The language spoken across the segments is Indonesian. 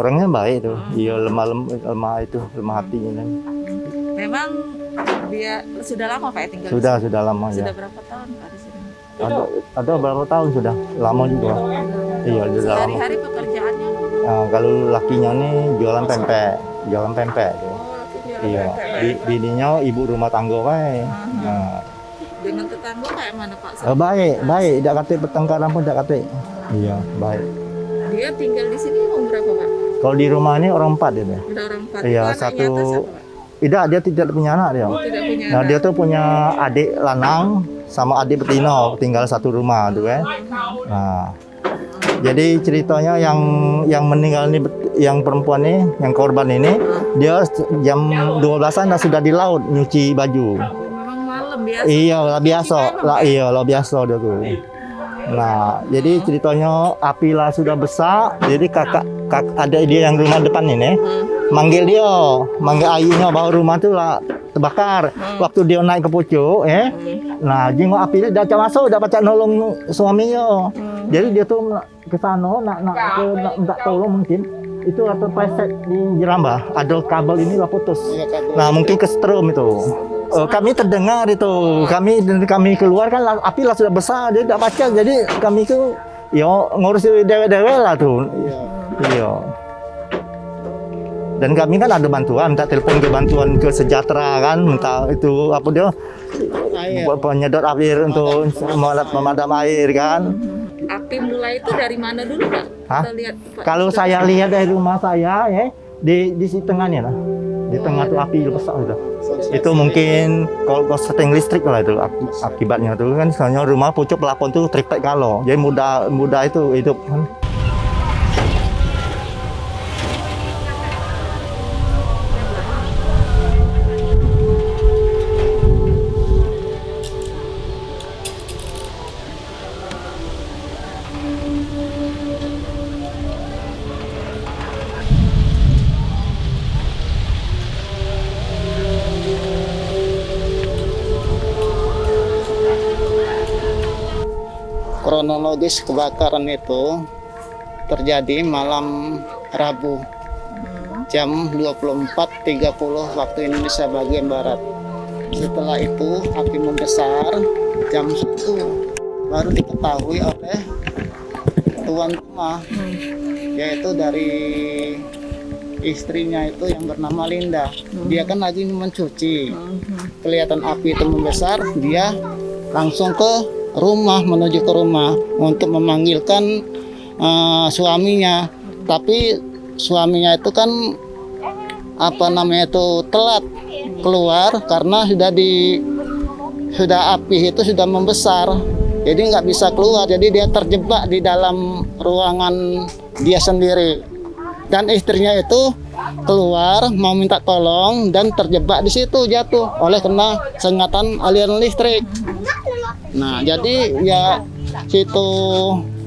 orangnya baik tuh. Iya, lemah itu, lemah hatinya. Memang dia sudah lama Pak ya tinggal Sudah di sini? lama ya. Sudah berapa tahun Pak di sini? Ada berapa tahun sudah? Lama juga. Iya, sudah lama. Sehari-hari pekerjaannya? Nah, kalau lakinya nih jualan pempek tuh. Oh, laki jualan Iya, pempek. bininya ibu rumah tangga wae. Nah, Dengan tetangga kayak mana Pak? baik, tidak kate pertengkaran pun tidak kate. Iya, baik. Dia tinggal di sini umur berapa Pak? Kalau di rumah ini orang 4 dia. Udah orang 4. Iya, Itu anaknya satu. atas apa, Pak? Tidak, dia tidak punya anak dia. Tidak punya Nah, anak. dia tuh punya adik lanang sama adik betina, tinggal satu rumah tuh kan. Nah, jadi ceritanya yang meninggal ini, yang perempuan ini, yang korban ini, dia jam 12-an sudah di laut nyuci baju. Memang malam biasa. Iya, lah biasa dia tuh. Nah, jadi ceritanya api lah sudah besar, jadi kakak ada dia yang rumah depan ini, manggil ayunya bahwa rumah tuh lah terbakar. Waktu dia naik ke pucuk, nah jengok api dia dah masuk, dah baca nolong suaminya. Jadi dia tuh ke sana nak tolong mungkin. Itu atau preset di Jerambah, ada kabel ini lah putus. Nah, mungkin ke strom itu. Kami terdengar itu, kami keluar kan api lah sudah besar, jadi tidak baca, jadi kami itu ngurus dewe-dewe lah tuh. Iya. Dan kami kan ada bantuan, minta telepon ke bantuan ke Sejahtera kan, minta itu apa dia penyedot air untuk memadam air kan. Api mulai itu dari mana dulu Pak? Hah? Kita lihat Pak. Kalau saya lihat dari rumah saya di tengahnya lah. Di tengah tuh api besar sudah. Itu mungkin kalau setting listrik lah itu akibatnya tuh kan, soalnya rumah pucuk pelapon tuh triptek kalau. Jadi mudah itu hidup kan. Kronologis kebakaran itu terjadi malam Rabu jam 24.30 waktu Indonesia bagian Barat. Setelah itu api membesar jam 1 baru diketahui oleh tuan rumah, yaitu dari istrinya itu yang bernama Linda. Dia kan lagi mencuci, kelihatan api itu membesar, dia langsung ke rumah, menuju ke rumah untuk memanggilkan suaminya. Tapi suaminya itu kan telat keluar karena sudah api itu sudah membesar, jadi nggak bisa keluar. Jadi dia terjebak di dalam ruangan dia sendiri, dan istrinya itu keluar mau minta tolong dan terjebak di situ, jatuh oleh kena sengatan aliran listrik. Nah, jadi ya situ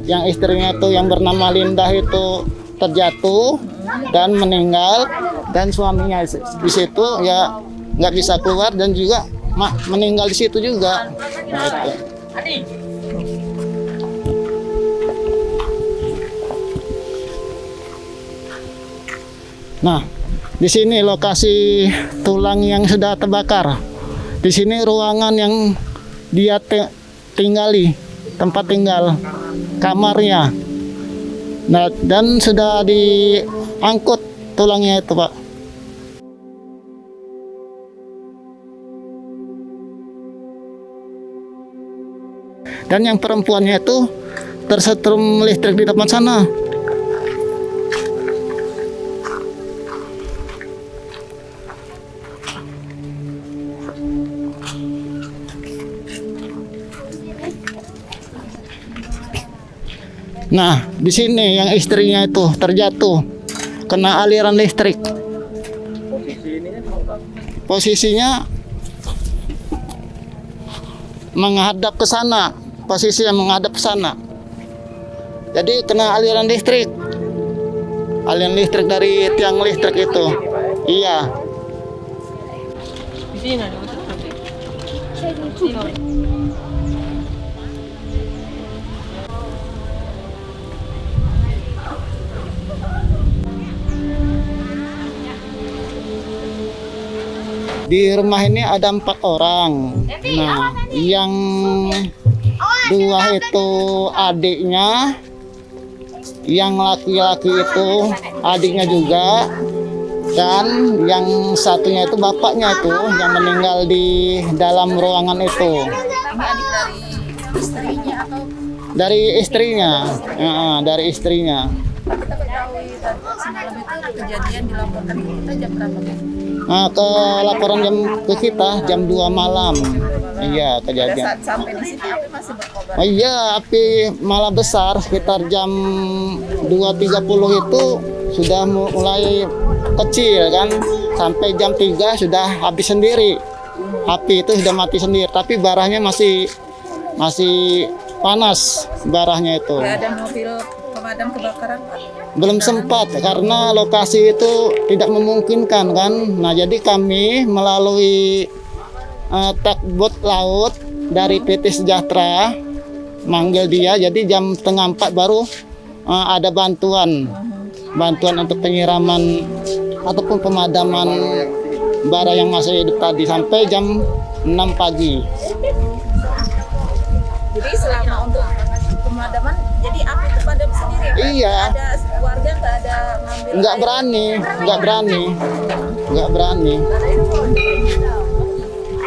yang istrinya itu yang bernama Linda itu terjatuh dan meninggal, dan suaminya di situ ya nggak bisa keluar dan juga meninggal di situ juga. Nah, itu. Nah, di sini lokasi tulang yang sudah terbakar. Di sini ruangan yang dia tinggali, tempat tinggal, kamarnya. Nah, dan sudah diangkut tulangnya itu, Pak. Dan yang perempuannya itu tersetrum listrik di depan sana. Nah, di sini yang istrinya itu terjatuh kena aliran listrik. Posisinya menghadap ke sana. Posisinya menghadap ke sana. Jadi kena aliran listrik. Aliran listrik dari tiang listrik itu. Iya. Di rumah ini ada 4 orang. Nah, yang 2 itu adiknya, yang laki-laki itu adiknya juga, dan yang satunya itu bapaknya itu yang meninggal di dalam ruangan itu. Ini adik dari istrinya atau Dari istrinya, dari istrinya. kita ketahui tadi semalam itu kejadian dilaporkan ke kita jam berapa? Nah, ke laporan ke kita jam 2 malam. Iya, Pada kejadian. saat sampai di sini api masih berkobar. Oh iya, api malah besar sekitar jam 2.30 itu sudah mulai kecil kan, sampai jam 3 sudah habis sendiri. Api itu sudah mati sendiri, tapi barahnya masih panas barahnya itu. Nggak ada mobil pemadam kebakaran, Pak? Belum sempat karena lokasi itu tidak memungkinkan kan. Nah, jadi kami melalui tugboat laut dari PT Sejahtera manggil dia, jadi jam 3:30 baru ada bantuan untuk penyiraman ataupun pemadaman bara yang masih hidup tadi sampai jam 6 pagi. Jadi selama untuk pemadaman, jadi api itu padam sendiri ya, Pak? Iya. Ada warga nggak ada ngambil Nggak air? berani.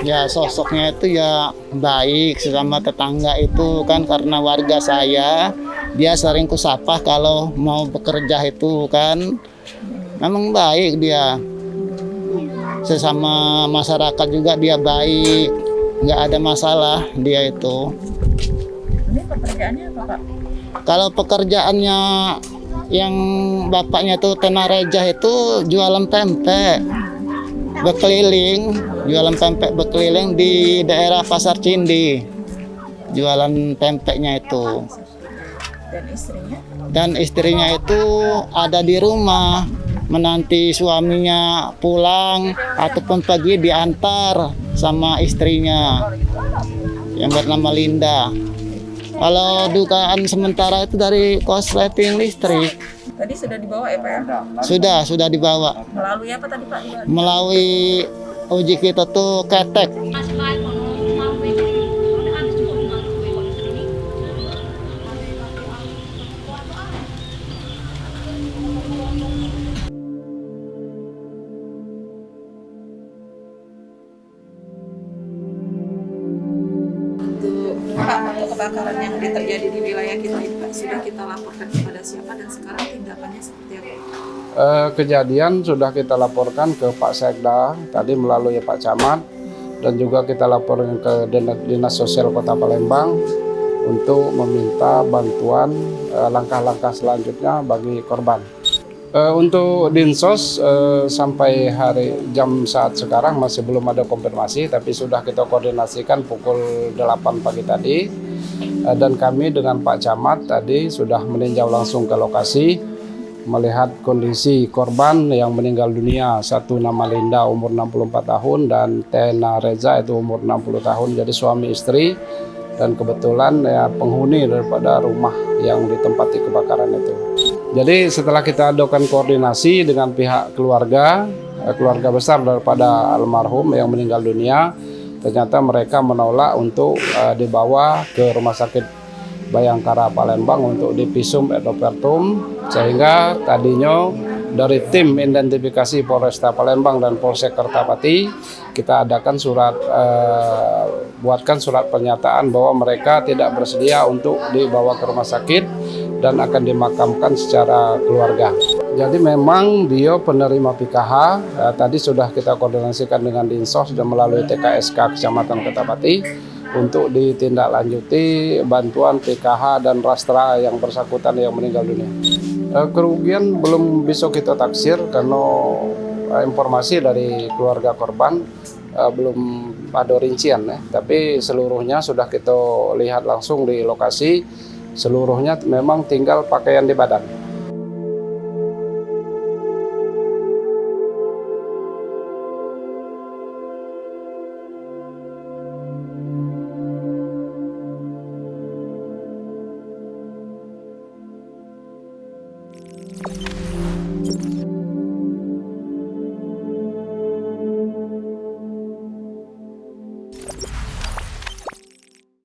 Ya, sosoknya itu ya baik sesama tetangga itu kan, karena warga saya, dia sering kusapa kalau mau bekerja itu kan, memang baik dia. Sesama masyarakat juga dia baik, nggak ada masalah dia itu. Ini pekerjaannya apa, Pak? Kalau pekerjaannya yang bapaknya itu Tenareja itu jualan pempek berkeliling di daerah Pasar Cindi, jualan pempeknya itu. Dan istrinya? Dan istrinya itu ada di rumah menanti suaminya pulang ataupun pergi diantar sama istrinya yang bernama Linda. Kalau dugaan sementara itu dari korsleting listrik. Tadi sudah dibawa ya, Pak? Sudah dibawa Melalui apa tadi, Pak? melalui uji kita tuh ketek. Untuk kebakaran yang terjadi di wilayah kita ini, Pak, sudah kita laporkan kepada siapa dan sekarang tindakannya seperti apa? Kejadian sudah kita laporkan ke Pak Sekda tadi melalui Pak Camat, dan juga kita laporkan ke Dinas Sosial Kota Palembang untuk meminta bantuan langkah-langkah selanjutnya bagi korban. Untuk Dinsos sampai saat sekarang masih belum ada konfirmasi, tapi sudah kita koordinasikan pukul 8 pagi tadi, dan kami dengan Pak Camat tadi sudah meninjau langsung ke lokasi melihat kondisi korban yang meninggal dunia. Satu nama Linda umur 64 tahun dan Tena Reza itu umur 60 tahun, jadi suami istri, dan kebetulan ya penghuni daripada rumah yang ditempati kebakaran itu. Jadi setelah kita adakan koordinasi dengan pihak keluarga besar daripada almarhum yang meninggal dunia, ternyata mereka menolak untuk dibawa ke Rumah Sakit Bayangkara Palembang untuk divisum et opertum, sehingga tadinya dari tim identifikasi Polresta Palembang dan Polsek Kertapati kita adakan buatkan surat pernyataan bahwa mereka tidak bersedia untuk dibawa ke rumah sakit dan akan dimakamkan secara keluarga. Jadi memang dia penerima PKH, tadi sudah kita koordinasikan dengan Dinsos dan melalui TKSK Kecamatan Kertapati untuk ditindaklanjuti bantuan PKH dan rastra yang bersangkutan yang meninggal dunia. Kerugian belum bisa kita taksir karena informasi dari keluarga korban belum ada rincian, tapi seluruhnya sudah kita lihat langsung di lokasi. Seluruhnya memang tinggal pakaian di badan.